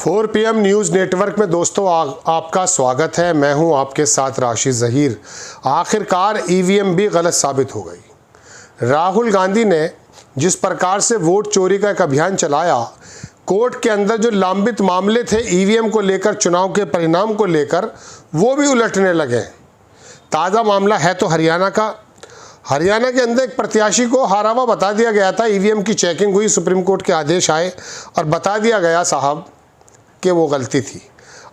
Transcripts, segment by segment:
4 PM news network में दोस्तों आपका स्वागत है। मैं हूं आपके साथ राशिद ज़हीर। आखिरकार ईवीएम भी गलत साबित हो गई। राहुल गांधी ने जिस प्रकार से वोट चोरी का एक अभियान चलाया, कोर्ट के अंदर जो लंबित मामले थे ईवीएम को लेकर, चुनाव के परिणाम को लेकर, वो भी उलटने लगे। ताज़ा मामला है तो हरियाणा का। हरियाणा के अंदर एक प्रत्याशी को हारा हुआ बता दिया गया था। ईवीएम की चेकिंग हुई, सुप्रीम कोर्ट के आदेश आए और बता दिया गया साहब कि वो गलती थी।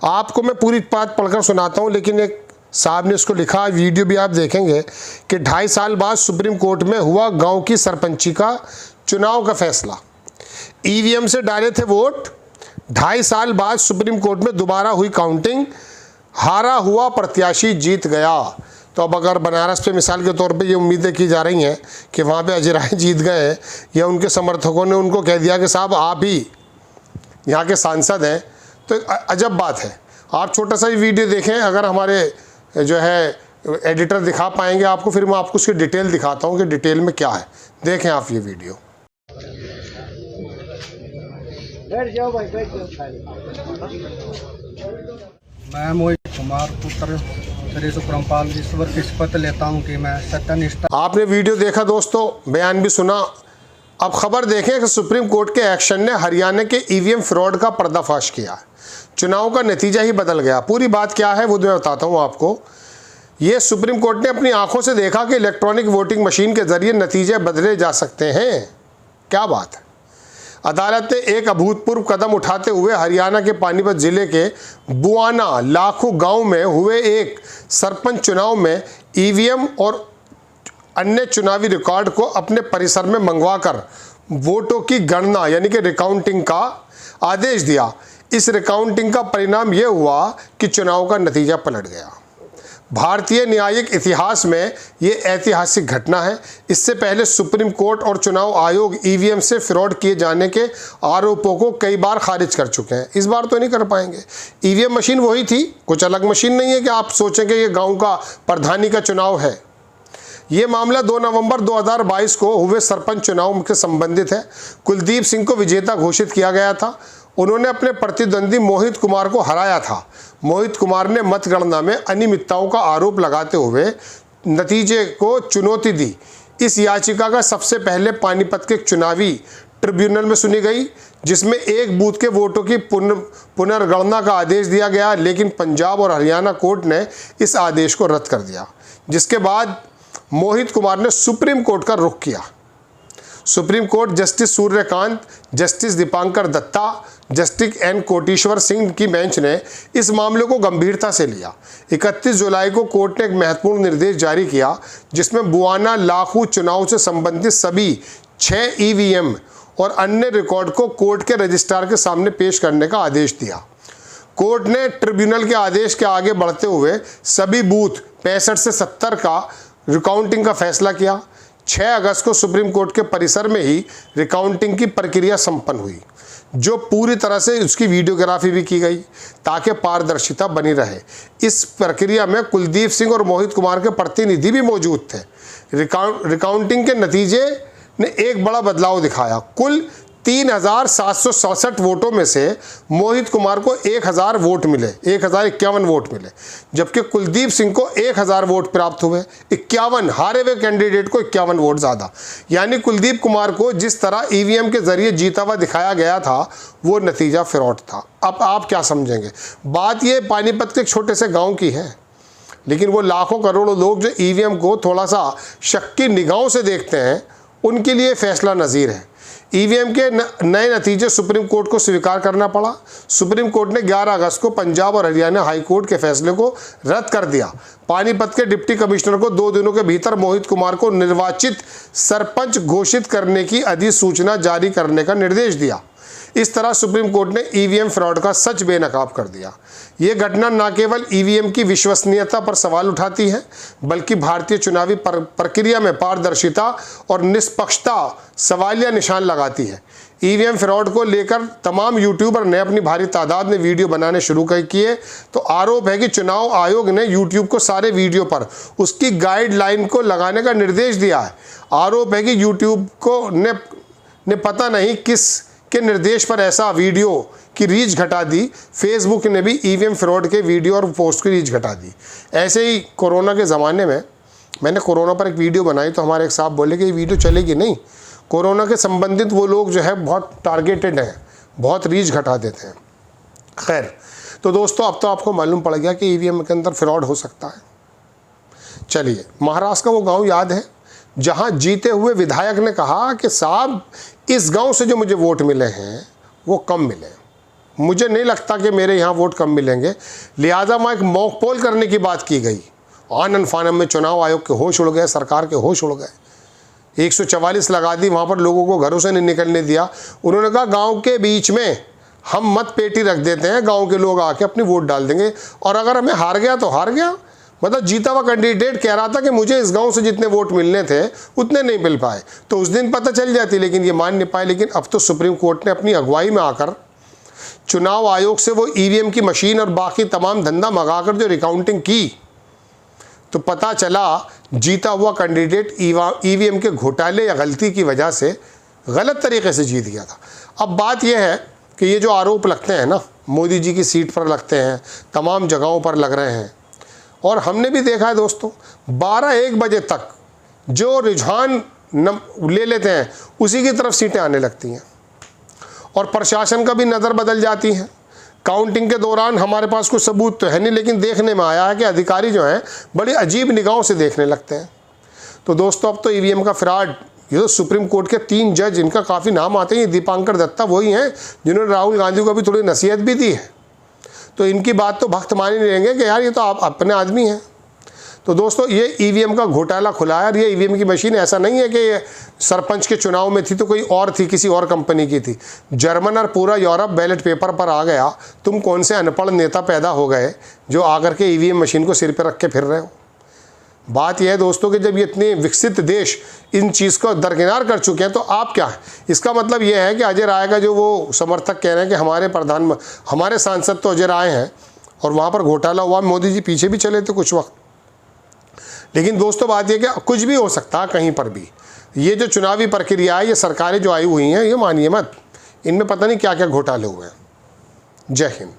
आपको मैं पूरी बात पढ़कर सुनाता हूँ, लेकिन एक साहब ने इसको लिखा, वीडियो भी आप देखेंगे कि 2.5 साल बाद सुप्रीम कोर्ट में हुआ गांव की सरपंची का चुनाव का फैसला। ईवीएम से डाले थे वोट, 2.5 साल बाद सुप्रीम कोर्ट में दोबारा हुई काउंटिंग, हारा हुआ प्रत्याशी जीत गया। तो अब अगर बनारस पे मिसाल के तौर पे ये उम्मीदें की जा रही हैं कि वहाँ पे अजय राय जीत गए या उनके समर्थकों ने उनको कह दिया कि साहब आप ही यहाँ के सांसद हैं, तो अजब बात है। आप छोटा सा ही वीडियो देखें, अगर हमारे जो है एडिटर दिखा पाएंगे आपको, फिर मैं आपको उसकी डिटेल दिखाता हूँ कि डिटेल में क्या है। देखें आप ये वीडियो। बैठ जाओ भाई, बैठ जाओ। मैं मोहित कुमार पुत्र श्री सुखरामपाल ईश्वर की शपथ लेता हूँ कि मैं सत्यनिष्ठा। आपने वीडियो देखा दोस्तों, बयान भी सुना। अब खबर देखें कि सुप्रीम कोर्ट के एक्शन ने हरियाणा के ईवीएम फ्रॉड का पर्दाफाश किया। चुनाव का नतीजा ही बदल गया। पूरी बात क्या है वो मैं बताता हूँ आपको। ये सुप्रीम कोर्ट ने अपनी आंखों से देखा कि इलेक्ट्रॉनिक वोटिंग मशीन के जरिए नतीजे बदले जा सकते हैं। क्या बात है। अदालत ने एक अभूतपूर्व कदम उठाते हुए हरियाणा के पानीपत जिले के बुआना लाखों गांव में हुए एक सरपंच चुनाव में ईवीएम और अन्य चुनावी रिकॉर्ड को अपने परिसर में मंगवाकर वोटों की गणना यानी कि रिकाउंटिंग का आदेश दिया। इस रिकाउंटिंग का परिणाम यह हुआ कि चुनाव का नतीजा पलट गया। भारतीय न्यायिक इतिहास में ये ऐतिहासिक घटना है। इससे पहले सुप्रीम कोर्ट और चुनाव आयोग ईवीएम से फ्रॉड किए जाने के आरोपों को कई बार खारिज कर चुके हैं। इस बार तो नहीं कर पाएंगे। ईवीएम मशीन वही थी, कुछ अलग मशीन नहीं है कि आप सोचेंगे ये गांव का प्रधानी का चुनाव है। ये मामला 2 नवंबर 2022 को हुए सरपंच चुनाव से संबंधित है। कुलदीप सिंह को विजेता घोषित किया गया था। उन्होंने अपने प्रतिद्वंदी मोहित कुमार को हराया था। मोहित कुमार ने मतगणना में अनियमितताओं का आरोप लगाते हुए नतीजे को चुनौती दी। इस याचिका का सबसे पहले पानीपत के चुनावी ट्रिब्यूनल में सुनी गई, जिसमें एक बूथ के वोटों की पुनर्गणना का आदेश दिया गया, लेकिन पंजाब और हरियाणा कोर्ट ने इस आदेश को रद्द कर दिया। जिसके बाद मोहित कुमार ने सुप्रीम कोर्ट का रुख किया। Supreme court justice Suryakant, justice Dipankar Datta, justice N Koteshwar Singh की बेंच ने इस मामले को गंभीरता से लिया। 31 जुलाई को कोर्ट ने एक महत्वपूर्ण निर्देश जारी किया, जिसमें बुआना लाखू चुनाव से संबंधित सभी 6 ईवीएम और अन्य रिकॉर्ड को कोर्ट के रजिस्ट्रार के सामने पेश करने का आदेश दिया। कोर्ट ने ट्रिब्यूनल के आदेश के आगे बढ़ते हुए सभी बूथ 65 से 70 का रिकाउंटिंग का फैसला किया। 6 अगस्त को सुप्रीम कोर्ट के परिसर में ही रिकाउंटिंग की प्रक्रिया संपन्न हुई, जो पूरी तरह से उसकी वीडियोग्राफी भी की गई ताकि पारदर्शिता बनी रहे। इस प्रक्रिया में कुलदीप सिंह और मोहित कुमार के प्रतिनिधि भी मौजूद थे। रिकाउंटिंग के नतीजे ने एक बड़ा बदलाव दिखाया। कुल 3767 वोटों में से मोहित कुमार को 1000 वोट मिले, 1051 वोट मिले, जबकि कुलदीप सिंह को 1000 वोट प्राप्त हुए। 51 हारे हुए कैंडिडेट को 51 वोट ज़्यादा। यानी कुलदीप कुमार को जिस तरह ईवीएम के जरिए जीता हुआ दिखाया गया था, वो नतीजा फ्रॉड था। अब आप क्या समझेंगे? बात ये पानीपत के एक छोटे से गाँव की है, लेकिन वो लाखों करोड़ों लोग जो ईवीएम को थोड़ा सा शक की निगाहों से देखते हैं, उनके लिए फैसला नज़ीर है। ईवीएम के नए नतीजे सुप्रीम कोर्ट को स्वीकार करना पड़ा। सुप्रीम कोर्ट ने 11 अगस्त को पंजाब और हरियाणा हाई कोर्ट के फैसले को रद्द कर दिया। पानीपत के डिप्टी कमिश्नर को 2 दिनों के भीतर मोहित कुमार को निर्वाचित सरपंच घोषित करने की अधिसूचना जारी करने का निर्देश दिया। इस तरह सुप्रीम कोर्ट ने ईवीएम फ्रॉड का सच बेनकाब कर दिया। ये घटना न केवल ईवीएम की विश्वसनीयता पर सवाल उठाती है, बल्कि भारतीय चुनावी प्रक्रिया में पारदर्शिता और निष्पक्षता सवालिया निशान लगाती है। ईवीएम फ्रॉड को लेकर तमाम यूट्यूबर ने अपनी भारी तादाद में वीडियो बनाने शुरू किए। तो आरोप है कि चुनाव आयोग ने यूट्यूब को सारे वीडियो पर उसकी गाइडलाइन को लगाने का निर्देश दिया है। आरोप है कि यूट्यूब को ने पता नहीं किस के निर्देश पर ऐसा वीडियो की रीच घटा दी, फेसबुक ने भी ईवीएम फ्रॉड के वीडियो और पोस्ट की रीच घटा दी। ऐसे ही कोरोना के ज़माने में मैंने कोरोना पर एक वीडियो बनाई तो हमारे एक साहब बोले कि ये वीडियो चलेगी नहीं, कोरोना के संबंधित वो लोग जो है बहुत टारगेटेड हैं, बहुत रीच घटा देते हैं। खैर, तो दोस्तों अब तो आपको मालूम पड़ गया कि ईवीएम के अंदर फ्रॉड हो सकता है। चलिए, महाराष्ट्र का वो गांव याद है जहां जीते हुए विधायक ने कहा कि साहब इस गांव से जो मुझे वोट मिले हैं वो कम मिले, मुझे नहीं लगता कि मेरे यहाँ वोट कम मिलेंगे, लिहाजा वहाँ एक मॉक पोल करने की बात की गई। आनन फानन में चुनाव आयोग के होश उड़ गए, सरकार के होश उड़ गए। 144 लगा दी, वहाँ पर लोगों को घरों से नहीं निकलने दिया। उन्होंने कहा गांव के बीच में हम मत पेटी रख देते हैं, गांव के लोग आके अपनी वोट डाल देंगे, और अगर हमें हार गया तो हार गया। मतलब जीता हुआ कैंडिडेट कह रहा था कि मुझे इस गांव से जितने वोट मिलने थे उतने नहीं मिल पाए, तो उस दिन पता चल जाती, लेकिन ये मान नहीं पाए। लेकिन अब तो सुप्रीम कोर्ट ने अपनी अगुवाई में आकर चुनाव आयोग से वो ईवीएम की मशीन और बाकी तमाम धंधा मंगाकर जो रिकाउंटिंग की, तो पता चला जीता हुआ कैंडिडेट ईवीएम के घोटाले या गलती की वजह से गलत तरीके से जीत गया था। अब बात यह है कि ये जो आरोप लगते हैं ना, मोदी जी की सीट पर लगते हैं, तमाम जगहों पर लग रहे हैं, और हमने भी देखा है दोस्तों 12-1 बजे तक जो रुझान ले लेते हैं उसी की तरफ सीटें आने लगती हैं, और प्रशासन का भी नज़र बदल जाती है। काउंटिंग के दौरान हमारे पास कोई सबूत तो है नहीं, लेकिन देखने में आया है कि अधिकारी जो हैं बड़ी अजीब निगाहों से देखने लगते हैं। तो दोस्तों अब तो ईवीएम का फ्रॉड, ये तो सुप्रीम कोर्ट के 3 जज, इनका काफ़ी नाम आते हैं, दीपांकर दत्ता वही हैं जिन्होंने राहुल गांधी को भी थोड़ी नसीहत भी दी है, तो इनकी बात तो भक्त मान ही नहीं लेंगे कि यार ये तो आप अपने आदमी हैं। तो दोस्तों ये ईवीएम का घोटाला खुला है, और ये ईवीएम की मशीन ऐसा नहीं है कि ये सरपंच के चुनाव में थी तो कोई और थी, किसी और कंपनी की थी। जर्मन और पूरा यूरोप बैलेट पेपर पर आ गया, तुम कौन से अनपढ़ नेता पैदा हो गए जो आकर के ईवीएम मशीन को सिर पर रख के फिर रहे हो। बात यह है दोस्तों कि जब ये इतने विकसित देश इन चीज़ को दरकिनार कर चुके हैं तो आप क्या है, इसका मतलब यह है कि अजय राय का जो वो समर्थक कह रहे हैं कि हमारे सांसद तो अजय राय हैं और वहाँ पर घोटाला हुआ, मोदी जी पीछे भी चले थे कुछ वक्त। लेकिन दोस्तों बात यह कि कुछ भी हो सकता है कहीं पर भी। ये जो चुनावी प्रक्रिया है, ये सरकारें जो आई हुई हैं, ये मानिए मत, इनमें पता नहीं क्या क्या घोटाले हुए हैं। जय हिंद।